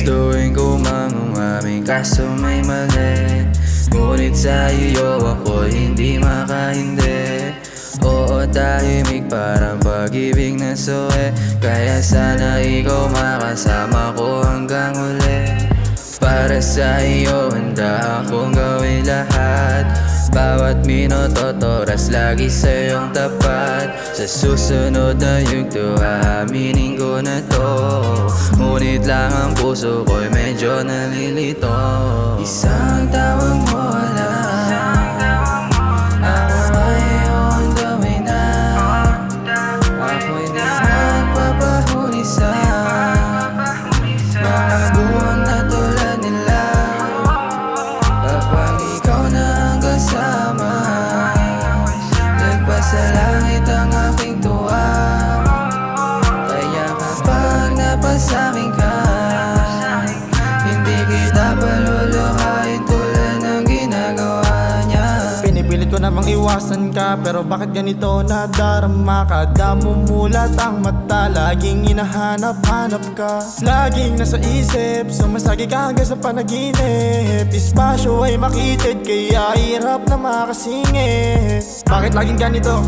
Gustuin ko mang umamin kaso may mali, ngunit sa iyo ako hindi makahindi. Oo, tahimik parang pag-ibig na suwe, kaya sana ikaw makasama ko hanggang uli. Para sa iyo handa akong gawin lahat, bawat minuto oras lagi sa iyong tapat. Sa susunod na yugto aaminin ko na to, ngunit lang ang puso ko'y medyo nalilito. Isang tawag mo lang, ako ay iyong gawin na. Ako'y di magpapahuli sa mga buwan na tulad nila. Kapag ikaw na ang kasama, lagpas sa langit ang aking tuwa. Kaya kapag napasakin ka, hindi kita paluluhain tulad ng ginagawa niya. Pinipilit ko namang iwasan ka, pero bakit ganito nadarama ka? Namumulat ang mata, laging hinahanap-hanap ka. Laging nasa isip, sumasagi ka hanggang sa panaginip. Espasyo ay makitid, kaya hirap na makasingit. Bakit laging ganito?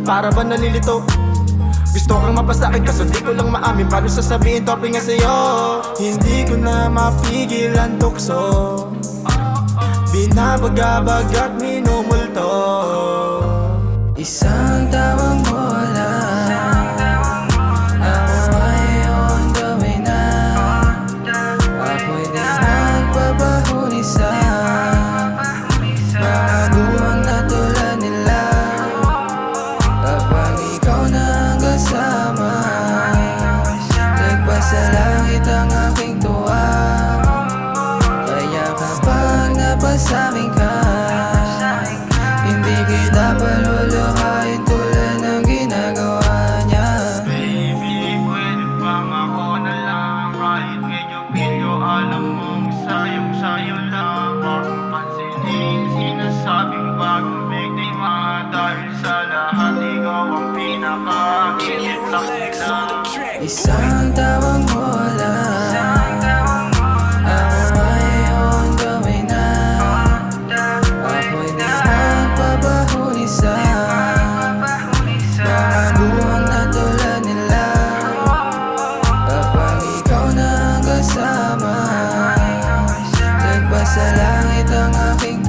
Para ba nalilito? Gusto kang mapasakin kaso di ko lang maamin. Paano sasabihin to nga sa'yo? Hindi ko na mapigil ang tukso, binabagabag at minumulto. Isang tawag mo lang, ako ay iyong gawin na. Ako'y di magpapahuli sa mga buwang na tulad nila. Kapag ikaw na ang kasama, lagpas sa langit ang aking tuwa. Kaya kapag napasakin ka, hindi kita paluluhain tulad ng ginagawa niya. Baby, pwede bang ako na lang? Kahit medyo pilyo, alam mong sayong-sayo lang. Huwag mong pansinin sinasabing bagong biktima, dahil sa lahat ikaw ang pinaka-higit lang nila. Isang tawag mo lang, ako ay iyong gawin na. Ako'y di magpapahuli sa mga buwang na tulad nila. Kapag ikaw na ang kasama, lagpas sa langit ang aking